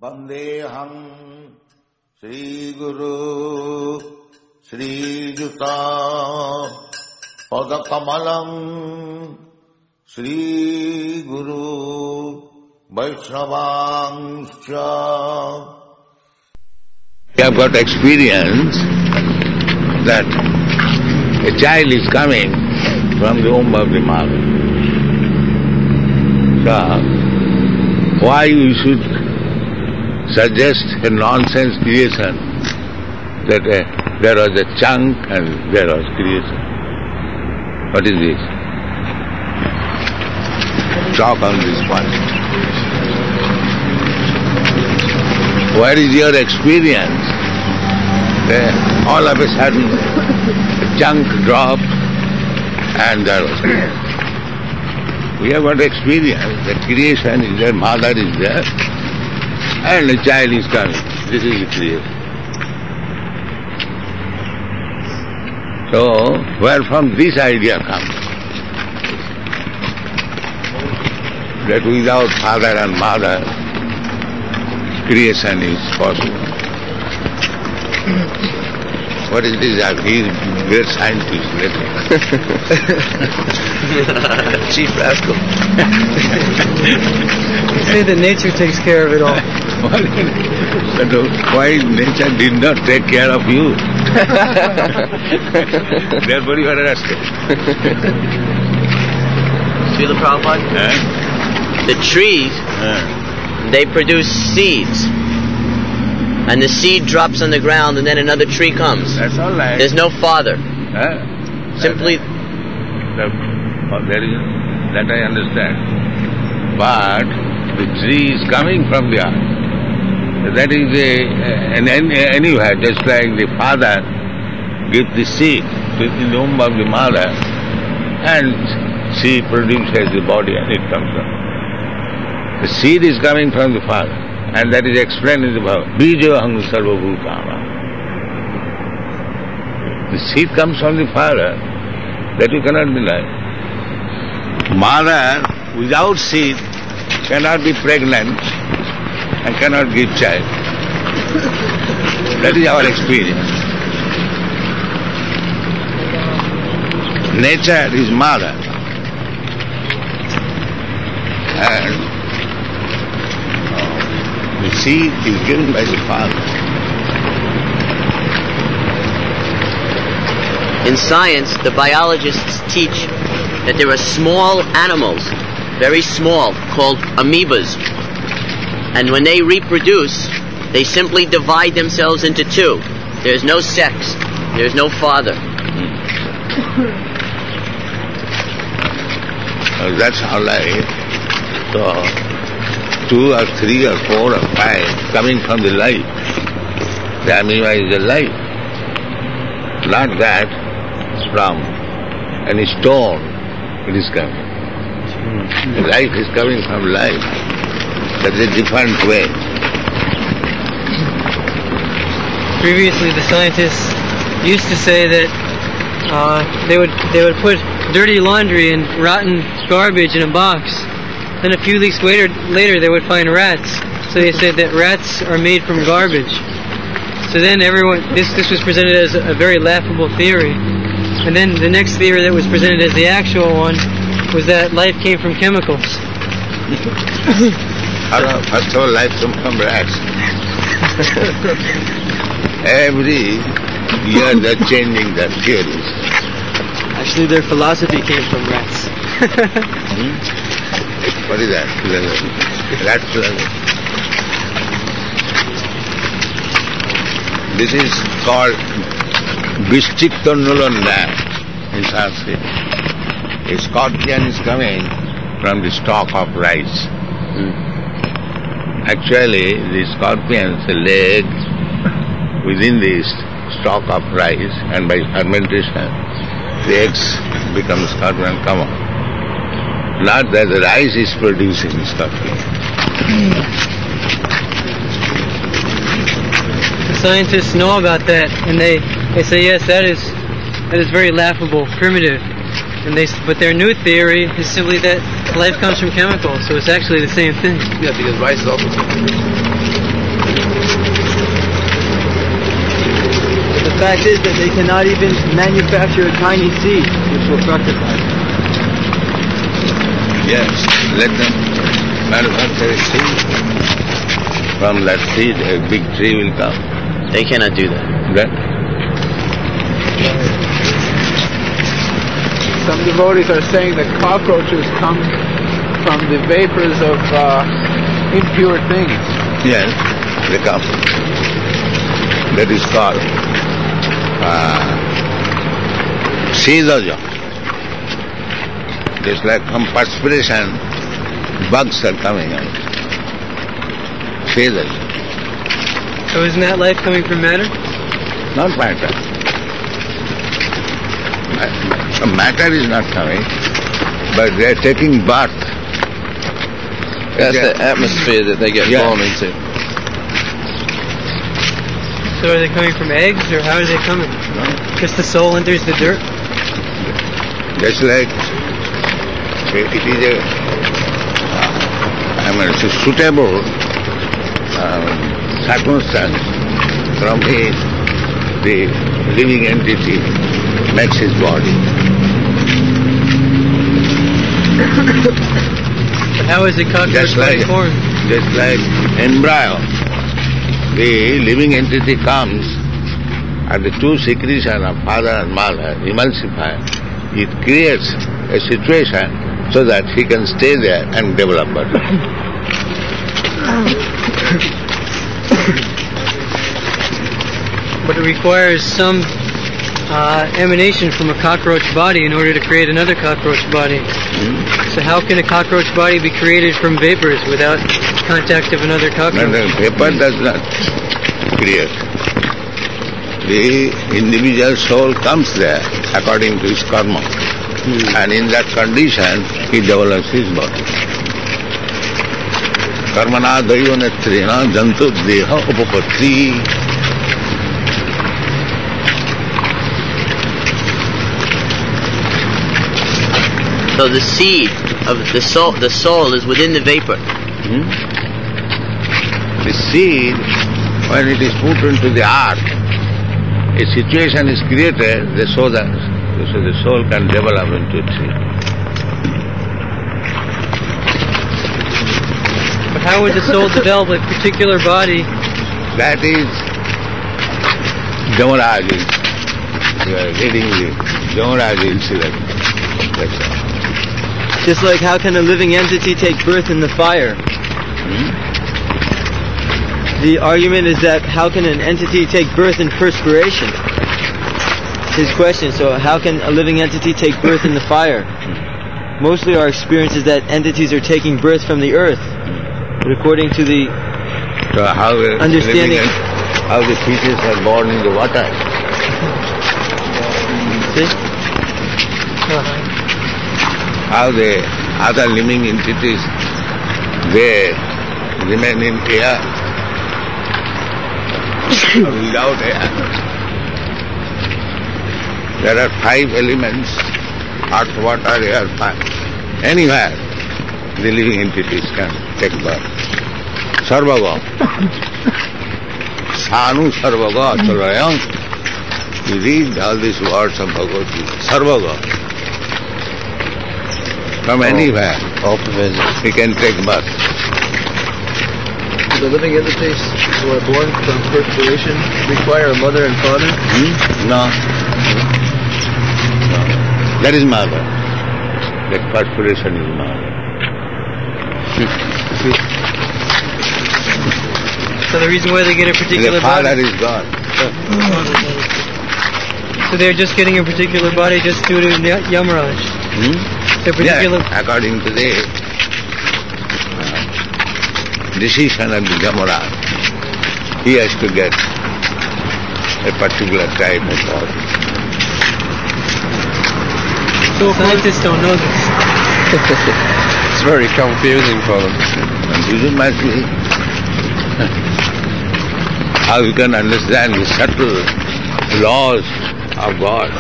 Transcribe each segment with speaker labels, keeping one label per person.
Speaker 1: Vandeham Sri Guru Sri Juta Padakamalam Sri Guru Vaishnavangscha. We have got experience that a child is coming from the womb of the mother. So, why you should suggest a nonsense creation that there was a chunk and there was creation? What is this? Talk on this point. Where is your experience? All of a sudden, a chunk dropped and there was creation. We have got experience that creation is there, mother is there, and a child is coming. This is the creation. So, where from this idea comes? That without father and mother, creation is possible. What is this? He is a great scientist.
Speaker 2: Chief rascal.
Speaker 3: You say that nature takes care of it all.
Speaker 1: Why nature did not take care of you? Therefore you are arrested.
Speaker 2: See the Prabhupada? The trees, they produce seeds. And the seed drops on the ground and then another tree comes.
Speaker 1: That's all right.
Speaker 2: There's no father. Simply...
Speaker 1: There is, that I understand. But the tree is coming from the earth. That is anywhere, just like the father gives the seed in the womb of the mother and she produces the body and it comes out. The seed is coming from the father. And that is explained in the Bhagavad. Bijo aham sarva bhutama. The seed comes from the father, that you cannot deny. Mother without seed cannot be pregnant and cannot give child. That is our experience. Nature is mother. And the seed is given by the father.
Speaker 2: In science, the biologists teach that there are small animals, very small, called amoebas. And when they reproduce, they simply divide themselves into two. There's no sex. There's no father.
Speaker 1: That's how life. So, 2 or 3 or 4 or 5 coming from the life. The amoeba is the life. Not that from any stone it is coming. The life is coming from life. That's a different way.
Speaker 3: Previously, the scientists used to say that they would put dirty laundry and rotten garbage in a box. Then a few weeks later they would find rats. So they said that rats are made from garbage. So then this was presented as a very laughable theory. And then the next theory that was presented as the actual one was that life came from chemicals.
Speaker 1: First of all, life comes from rats. Every year they're changing their theories.
Speaker 3: Actually, their philosophy came from rats.
Speaker 1: What is that? Rat philosophy. This is called Vishchiktanulanda in Sanskrit. A scorpion is coming from the stalk of rice. Actually, the scorpion's leg within the stalk of rice, and by fermentation, the eggs become scorpion and come out. Not that the rice is producing scorpion.
Speaker 3: The scientists know about that, and they say, yes, that is very laughable, primitive. But their new theory is simply that life comes from chemicals, so it's actually the same thing.
Speaker 2: Yeah, because rice is also
Speaker 4: fact is that they cannot even manufacture a tiny seed which will fructify.
Speaker 1: Yes, let them manufacture a seed. From that seed a big tree will come.
Speaker 2: They cannot do that.
Speaker 1: Then
Speaker 5: Some devotees are saying that cockroaches come from the vapors of impure things.
Speaker 1: yes, they come. That is called seedaja. Just like from perspiration, bugs are coming out. Seedaja.
Speaker 3: So isn't that life coming from matter?
Speaker 1: Not matter. Matter is not coming, but they are taking birth.
Speaker 4: That's the atmosphere that they get born into.
Speaker 3: So are they coming from eggs, or how are they coming? Just the soul enters the dirt?
Speaker 1: Just like it is it's a suitable circumstance from which the living entity makes his body.
Speaker 3: But how is a cockroach body formed?
Speaker 1: Just like embryo, the living entity comes and the two secretion of father and mother emulsify. It creates a situation so that he can stay there and develop better.
Speaker 3: But it requires some emanation from a cockroach body in order to create another cockroach body. So how can a cockroach body be created from vapors without contact of another cockroach?
Speaker 1: And the vapor does not create. The individual soul comes there according to his karma. And in that condition, he develops his body. Karmana daivanetrena jantu deha upapatti.
Speaker 2: So the seed of the soul is within the vapor.
Speaker 1: The seed, when it is put into the earth, a situation is created so the soul can develop into a tree.
Speaker 3: But how would the soul develop a particular body?
Speaker 1: That is Jamaraj. You are reading the Jamaraj incident. That's all.
Speaker 4: Just like how can a living entity take birth in the fire? The argument is that how can an entity take birth in perspiration? His question, so how can a living entity take birth in the fire? Mostly our experience is that entities are taking birth from the earth. But according to the understanding,
Speaker 1: how the fishes are born in the water.
Speaker 4: See?
Speaker 1: How the other living entities, they remain in air, without air. There are 5 elements, earth, water, air, fire. Anywhere the living entities can take birth. Sarvaga. Sanu Sarvaga Achalayam. You read all these words of Bhagavad Gita. Sarvaga. From anywhere, he can take birth.
Speaker 4: do the living entities who are born from perspiration require a mother and father?
Speaker 1: No. That is mother. That perspiration is mother.
Speaker 3: So the reason why they get a particular
Speaker 1: the father
Speaker 3: body...
Speaker 1: is God.
Speaker 3: So they're just getting a particular body just due to Yamaraj. So particular...
Speaker 1: Yeah, according to the decision of the Yamaraj, he has to get a particular type of body.
Speaker 3: So scientists don't know this.
Speaker 4: It's very confusing for them.
Speaker 1: Confusion must be. How you can understand the subtle laws of God?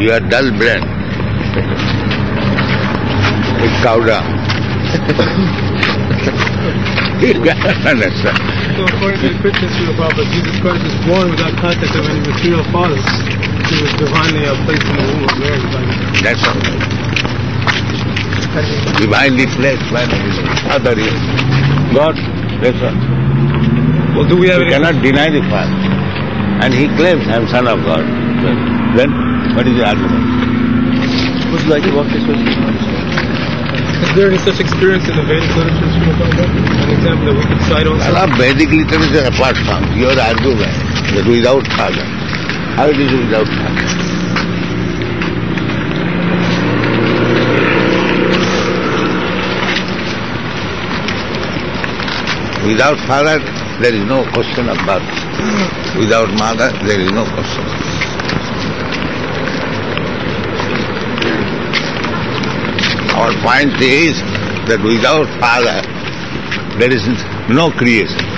Speaker 1: You are dull brain. With cow dung. You cannot understand.
Speaker 6: So according to the Christians, Prabhupada, Jesus Christ was born without contact of any material fathers. He was divinely placed in the womb of Mary.
Speaker 1: That's all. Divinely placed by his father is God. That's all.
Speaker 6: Well, do we have
Speaker 1: You cannot deny the Father. And he claims, I am son of God. Then, what is the argument?
Speaker 4: Would you like to walk this way?
Speaker 6: Is there any such experience in the Vedic literature, an example that we could cite on?
Speaker 1: Allah, Vedic literature apart from your argument that without Father. How it is without Father? Without Father, there is no question of birth. Without Mother, there is no question. Our point is that without Father, there is no creation.